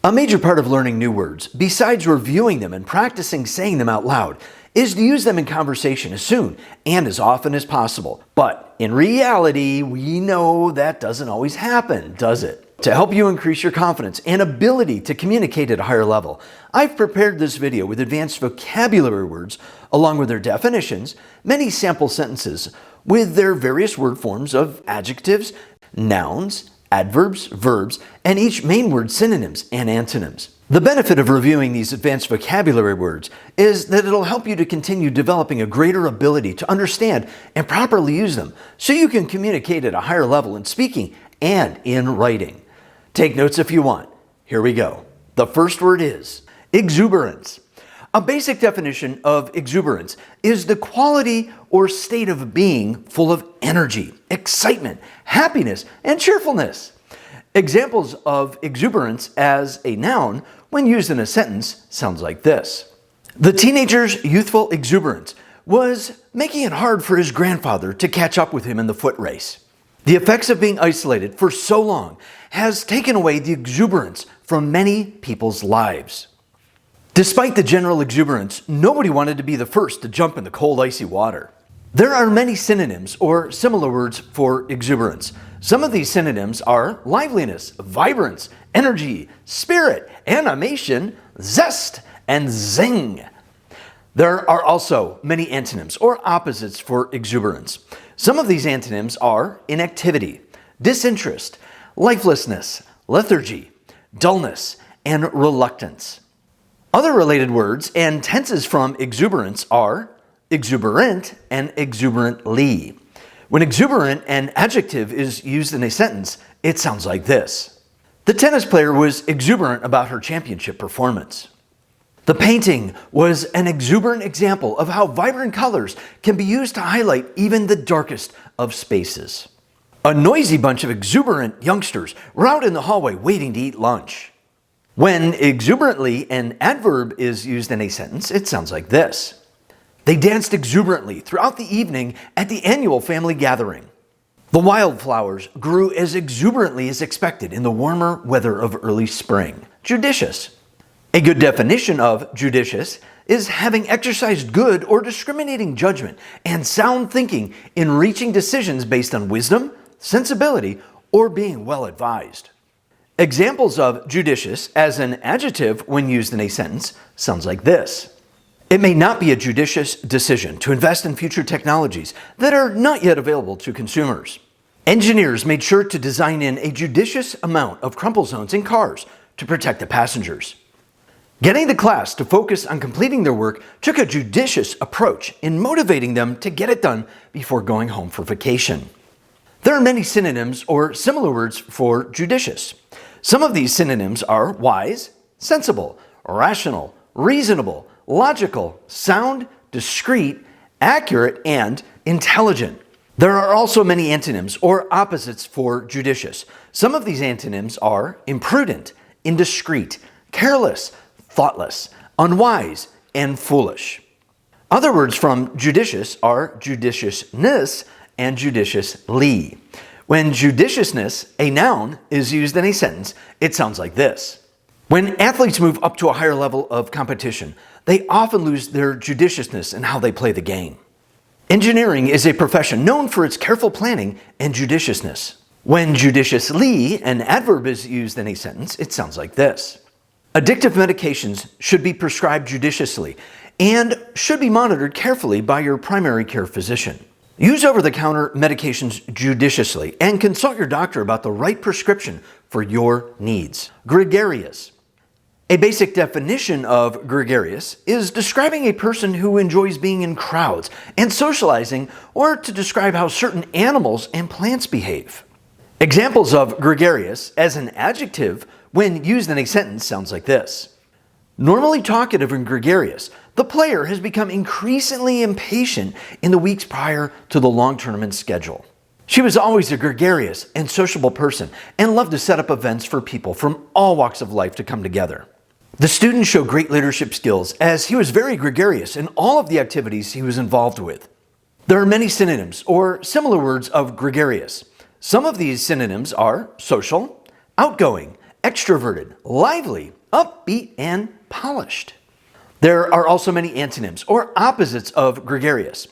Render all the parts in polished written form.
A major part of learning new words, besides reviewing them and practicing saying them out loud, is to use them in conversation as soon and as often as possible. But in reality, we know that doesn't always happen, does it? To help you increase your confidence and ability to communicate at a higher level, I've prepared this video with advanced vocabulary words, along with their definitions, many sample sentences with their various word forms of adjectives, nouns, adverbs, verbs, and each main word synonyms and antonyms. The benefit of reviewing these advanced vocabulary words is that it'll help you to continue developing a greater ability to understand and properly use them so you can communicate at a higher level in speaking and in writing. Take notes if you want. Here we go. The first word is exuberance. A basic definition of exuberance is the quality or state of being full of energy, excitement, happiness, and cheerfulness. Examples of exuberance as a noun when used in a sentence sounds like this. The teenager's youthful exuberance was making it hard for his grandfather to catch up with him in the foot race. The effects of being isolated for so long has taken away the exuberance from many people's lives. Despite the general exuberance, nobody wanted to be the first to jump in the cold, icy water. There are many synonyms or similar words for exuberance. Some of these synonyms are liveliness, vibrance, energy, spirit, animation, zest, and zing. There are also many antonyms or opposites for exuberance. Some of these antonyms are inactivity, disinterest, lifelessness, lethargy, dullness, and reluctance. Other related words and tenses from exuberance are exuberant and exuberantly. When exuberant, an adjective is used in a sentence, it sounds like this. The tennis player was exuberant about her championship performance. The painting was an exuberant example of how vibrant colors can be used to highlight even the darkest of spaces. A noisy bunch of exuberant youngsters were out in the hallway waiting to eat lunch. When exuberantly an adverb is used in a sentence, it sounds like this. They danced exuberantly throughout the evening at the annual family gathering. The wildflowers grew as exuberantly as expected in the warmer weather of early spring. Judicious. A good definition of judicious is having exercised good or discriminating judgment and sound thinking in reaching decisions based on wisdom, sensibility, or being well advised. Examples of judicious as an adjective when used in a sentence sounds like this. It may not be a judicious decision to invest in future technologies that are not yet available to consumers. Engineers made sure to design in a judicious amount of crumple zones in cars to protect the passengers. Getting the class to focus on completing their work took a judicious approach in motivating them to get it done before going home for vacation. There are many synonyms or similar words for judicious. Some of these synonyms are wise, sensible, rational, reasonable, logical, sound, discreet, accurate, and intelligent. There are also many antonyms or opposites for judicious. Some of these antonyms are imprudent, indiscreet, careless, thoughtless, unwise, and foolish. Other words from judicious are judiciousness and judiciously. When judiciousness, a noun, is used in a sentence, it sounds like this. When athletes move up to a higher level of competition, they often lose their judiciousness in how they play the game. Engineering is a profession known for its careful planning and judiciousness. When judiciously, an adverb, is used in a sentence, it sounds like this. Addictive medications should be prescribed judiciously and should be monitored carefully by your primary care physician. Use over-the-counter medications judiciously and consult your doctor about the right prescription for your needs. Gregarious. A basic definition of gregarious is describing a person who enjoys being in crowds and socializing, or to describe how certain animals and plants behave. Examples of gregarious as an adjective when used in a sentence sounds like this. Normally talkative and gregarious, the player has become increasingly impatient in the weeks prior to the long tournament schedule. She was always a gregarious and sociable person and loved to set up events for people from all walks of life to come together. The student showed great leadership skills as he was very gregarious in all of the activities he was involved with. There are many synonyms or similar words of gregarious. Some of these synonyms are social, outgoing, extroverted, lively, upbeat, and polished. There are also many antonyms or opposites of gregarious.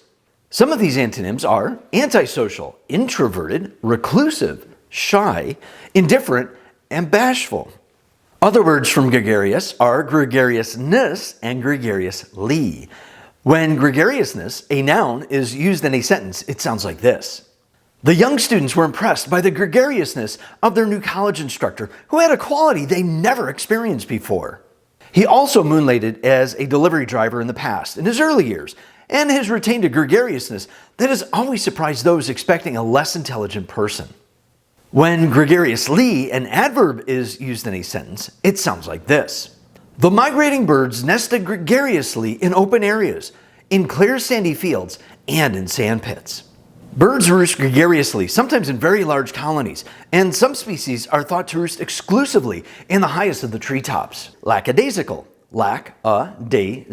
Some of these antonyms are antisocial, introverted, reclusive, shy, indifferent, and bashful. Other words from gregarious are gregariousness and gregariously. When gregariousness, a noun, is used in a sentence, it sounds like this. The young students were impressed by the gregariousness of their new college instructor, who had a quality they never experienced before. He also moonlighted as a delivery driver in the past, in his early years, and has retained a gregariousness that has always surprised those expecting a less intelligent person. When gregariously, an adverb, is used in a sentence, it sounds like this. The migrating birds nested gregariously in open areas, in clear sandy fields, and in sand pits. Birds roost gregariously, sometimes in very large colonies, and some species are thought to roost exclusively in the highest of the treetops. Lackadaisical, lackadaisical.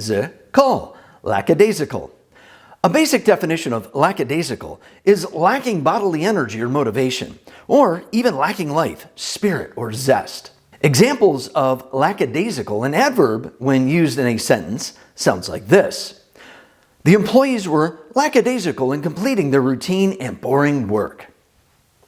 A basic definition of lackadaisical is lacking bodily energy or motivation, or even lacking life, spirit, or zest. Examples of lackadaisical, an adverb, when used in a sentence, sounds like this. The employees were lackadaisical in completing their routine and boring work.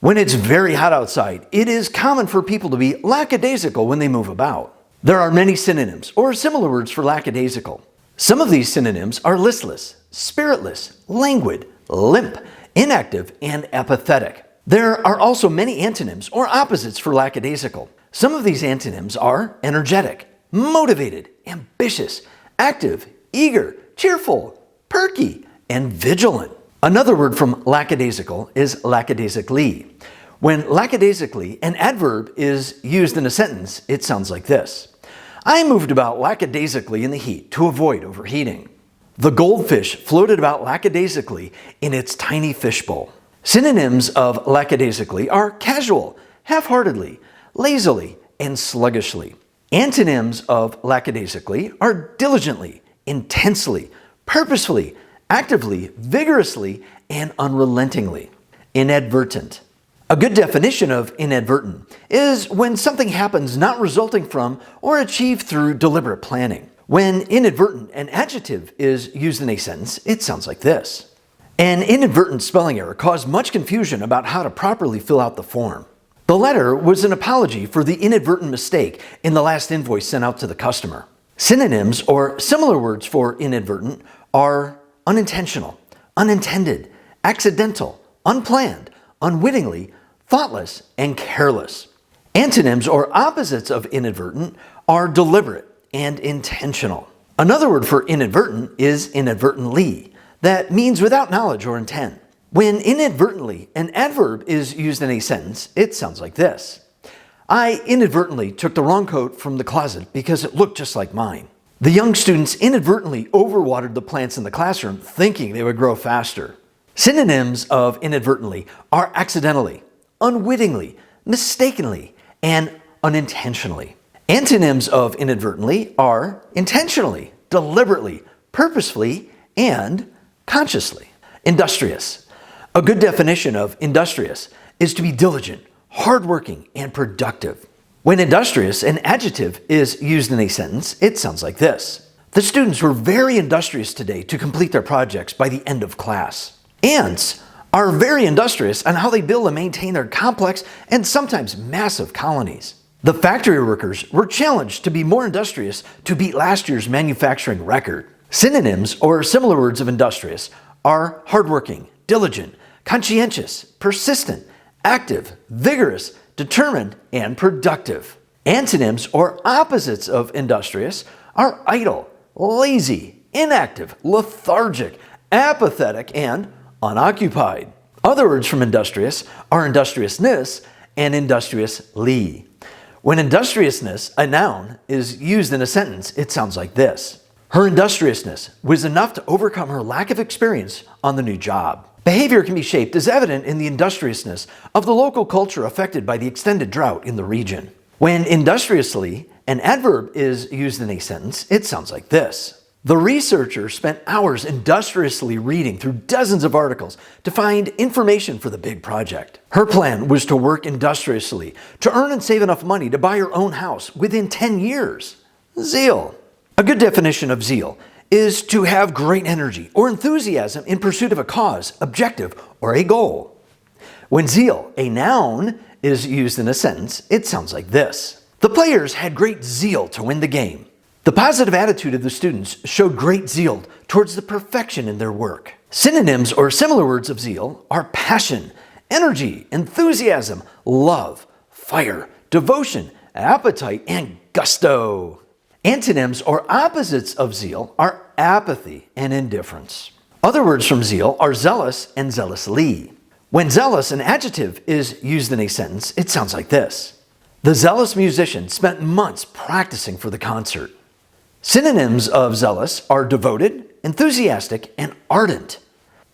When it's very hot outside, it is common for people to be lackadaisical when they move about. There are many synonyms or similar words for lackadaisical. Some of these synonyms are listless, spiritless, languid, limp, inactive, and apathetic. There are also many antonyms or opposites for lackadaisical. Some of these antonyms are energetic, motivated, ambitious, active, eager, cheerful, perky, and vigilant. Another word from lackadaisical is lackadaisically. When lackadaisically, an adverb, is used in a sentence, it sounds like this. I moved about lackadaisically in the heat to avoid overheating. The goldfish floated about lackadaisically in its tiny fishbowl. Synonyms of lackadaisically are casual, half-heartedly, lazily, and sluggishly. Antonyms of lackadaisically are diligently, intensely, purposefully, actively, vigorously, and unrelentingly. Inadvertent. A good definition of inadvertent is when something happens not resulting from or achieved through deliberate planning. When inadvertent, an adjective, is used in a sentence, it sounds like this. An inadvertent spelling error caused much confusion about how to properly fill out the form. The letter was an apology for the inadvertent mistake in the last invoice sent out to the customer. Synonyms or similar words for inadvertent are unintentional, unintended, accidental, unplanned, unwittingly, thoughtless, and careless. Antonyms or opposites of inadvertent are deliberate and intentional. Another word for inadvertent is inadvertently, that means without knowledge or intent. When inadvertently, an adverb, is used in a sentence, it sounds like this. I inadvertently took the wrong coat from the closet because it looked just like mine. The young students inadvertently overwatered the plants in the classroom, thinking they would grow faster. Synonyms of inadvertently are accidentally, unwittingly, mistakenly, and unintentionally. Antonyms of inadvertently are intentionally, deliberately, purposefully, and consciously. Industrious. A good definition of industrious is to be diligent, hardworking, and productive. When industrious, an adjective, is used in a sentence, it sounds like this. The students were very industrious today to complete their projects by the end of class. Ants are very industrious on how they build and maintain their complex and sometimes massive colonies. The factory workers were challenged to be more industrious to beat last year's manufacturing record. Synonyms or similar words of industrious are hardworking, diligent, conscientious, persistent, active, vigorous, determined, and productive. Antonyms or opposites of industrious are idle, lazy, inactive, lethargic, apathetic, and unoccupied. Other words from industrious are industriousness and industriously. When industriousness, a noun, is used in a sentence, it sounds like this. Her industriousness was enough to overcome her lack of experience on the new job. Behavior can be shaped as evident in the industriousness of the local culture affected by the extended drought in the region. When industriously, an adverb, is used in a sentence, it sounds like this. The researcher spent hours industriously reading through dozens of articles to find information for the big project. Her plan was to work industriously to earn and save enough money to buy her own house within 10 years. Zeal. A good definition of zeal is to have great energy or enthusiasm in pursuit of a cause, objective, or a goal. When zeal, a noun, is used in a sentence, it sounds like this. The players had great zeal to win the game. The positive attitude of the students showed great zeal towards the perfection in their work. Synonyms or similar words of zeal are passion, energy, enthusiasm, love, fire, devotion, appetite, and gusto. Antonyms or opposites of zeal are apathy and indifference. Other words from zeal are zealous and zealously. When zealous, an adjective, is used in a sentence, it sounds like this. The zealous musician spent months practicing for the concert. Synonyms of zealous are devoted, enthusiastic, and ardent.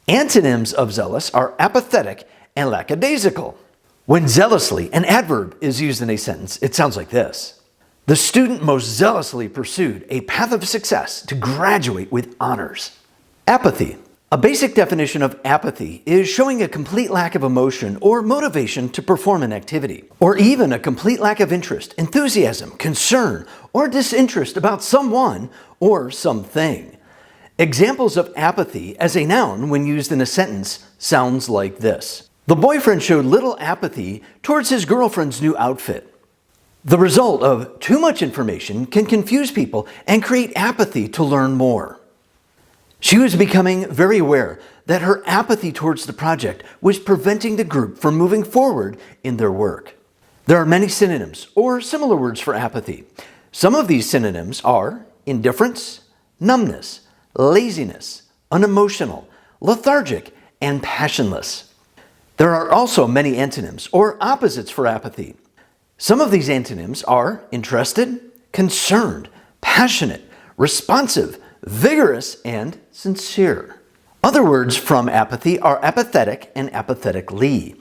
Antonyms of zealous are apathetic and lackadaisical. When zealously, an adverb, is used in a sentence, it sounds like this. The student most zealously pursued a path of success to graduate with honors. Apathy. A basic definition of apathy is showing a complete lack of emotion or motivation to perform an activity, or even a complete lack of interest, enthusiasm, concern, or disinterest about someone or something. Examples of apathy as a noun when used in a sentence sounds like this. The boyfriend showed little apathy towards his girlfriend's new outfit. The result of too much information can confuse people and create apathy to learn more. She was becoming very aware that her apathy towards the project was preventing the group from moving forward in their work. There are many synonyms or similar words for apathy. Some of these synonyms are indifference, numbness, laziness, unemotional, lethargic, and passionless. There are also many antonyms or opposites for apathy. Some of these antonyms are interested, concerned, passionate, responsive, vigorous, and sincere. Other words from apathy are apathetic and apathetically.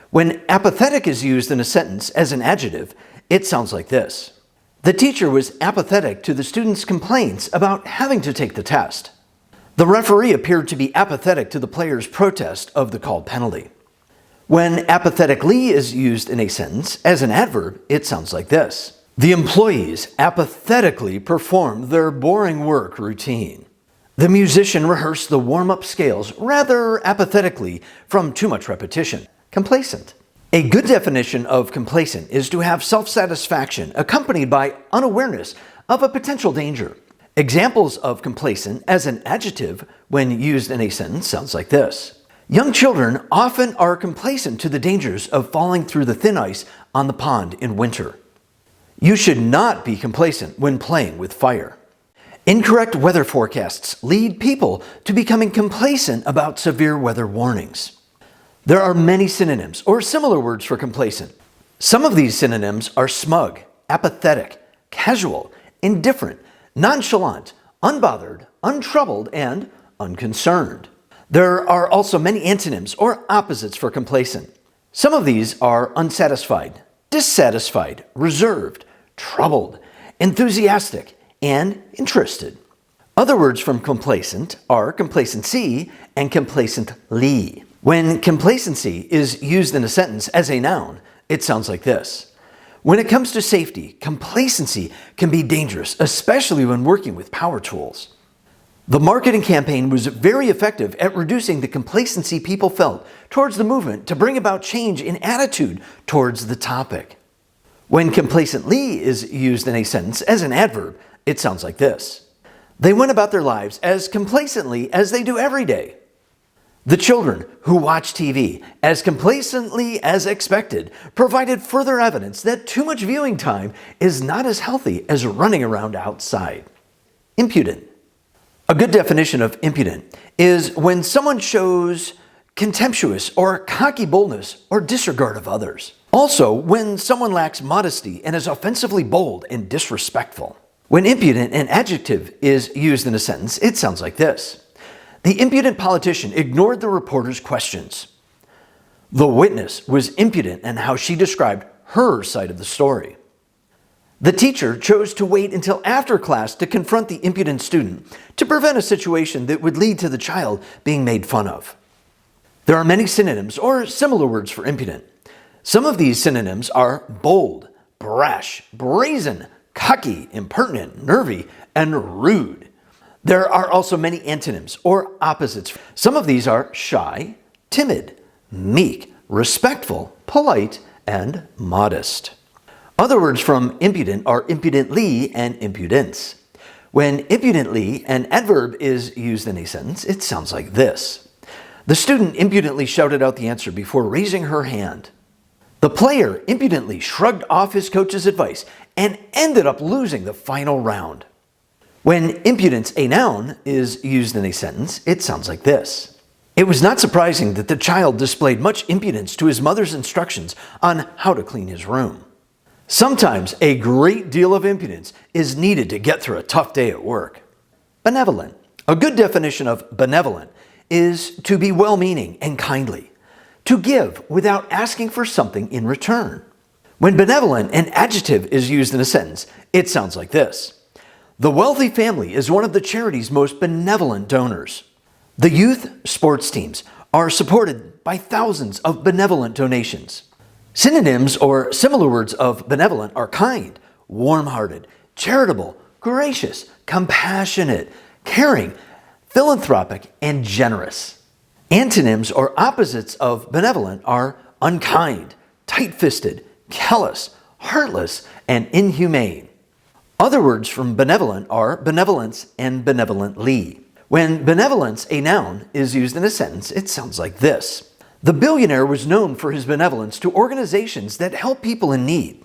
When apathetic is used in a sentence as an adjective, it sounds like this. The teacher was apathetic to the students' complaints about having to take the test. The referee appeared to be apathetic to the players' protest of the called penalty. When apathetically is used in a sentence as an adverb, it sounds like this. The employees apathetically performed their boring work routine. The musician rehearsed the warm-up scales rather apathetically from too much repetition. Complacent. A good definition of complacent is to have self-satisfaction accompanied by unawareness of a potential danger. Examples of complacent as an adjective when used in a sentence sounds like this. Young children often are complacent to the dangers of falling through the thin ice on the pond in winter. You should not be complacent when playing with fire. Incorrect weather forecasts lead people to becoming complacent about severe weather warnings. There are many synonyms or similar words for complacent. Some of these synonyms are smug, apathetic, casual, indifferent, nonchalant, unbothered, untroubled, and unconcerned. There are also many antonyms or opposites for complacent. Some of these are unsatisfied, dissatisfied, reserved, troubled, enthusiastic, and interested. Other words from complacent are complacency and complacently. When complacency is used in a sentence as a noun, it sounds like this. When it comes to safety, complacency can be dangerous, especially when working with power tools. The marketing campaign was very effective at reducing the complacency people felt towards the movement to bring about change in attitude towards the topic. When complacently is used in a sentence as an adverb, it sounds like this. They went about their lives as complacently as they do every day. The children who watch TV as complacently as expected provided further evidence that too much viewing time is not as healthy as running around outside. Impudent. A good definition of impudent is when someone shows contemptuous or cocky boldness or disregard of others. Also, when someone lacks modesty and is offensively bold and disrespectful. When impudent, an adjective, is used in a sentence, it sounds like this. The impudent politician ignored the reporter's questions. The witness was impudent in how she described her side of the story. The teacher chose to wait until after class to confront the impudent student to prevent a situation that would lead to the child being made fun of. There are many synonyms or similar words for impudent. Some of these synonyms are bold, brash, brazen, cocky, impertinent, nervy, and rude. There are also many antonyms or opposites. Some of these are shy, timid, meek, respectful, polite, and modest. Other words from impudent are impudently and impudence. When impudently, an adverb is used in a sentence, it sounds like this. The student impudently shouted out the answer before raising her hand. The player impudently shrugged off his coach's advice and ended up losing the final round. When impudence, a noun, is used in a sentence, it sounds like this. It was not surprising that the child displayed much impudence to his mother's instructions on how to clean his room. Sometimes a great deal of impudence is needed to get through a tough day at work. Benevolent. A good definition of benevolent is to be well-meaning and kindly, to give without asking for something in return. When benevolent, an adjective is used in a sentence, it sounds like this. The wealthy family is one of the charity's most benevolent donors. The youth sports teams are supported by thousands of benevolent donations. Synonyms or similar words of benevolent are kind, warm-hearted, charitable, gracious, compassionate, caring, philanthropic, and generous. Antonyms or opposites of benevolent are unkind, tight-fisted, callous, heartless, and inhumane. Other words from benevolent are benevolence and benevolently. When benevolence, a noun, is used in a sentence, it sounds like this. The billionaire was known for his benevolence to organizations that help people in need.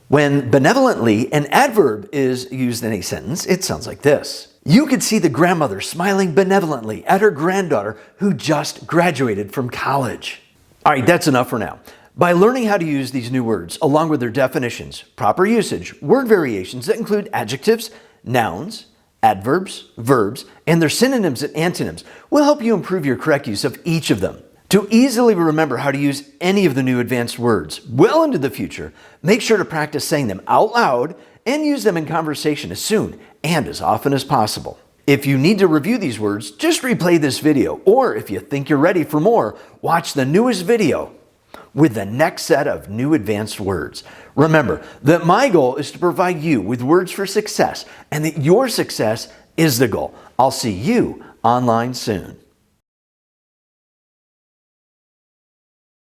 When benevolently, an adverb is used in a sentence, it sounds like this. You could see the grandmother smiling benevolently at her granddaughter who just graduated from college. All right, that's enough for now. By learning how to use these new words, along with their definitions, proper usage, word variations that include adjectives, nouns, adverbs, verbs, and their synonyms and antonyms will help you improve your correct use of each of them. To easily remember how to use any of the new advanced words well into the future, make sure to practice saying them out loud and use them in conversation as soon and as often as possible. If you need to review these words, just replay this video, or if you think you're ready for more, watch the newest video with the next set of new advanced words. Remember that my goal is to provide you with words for success and that your success is the goal. I'll see you online soon.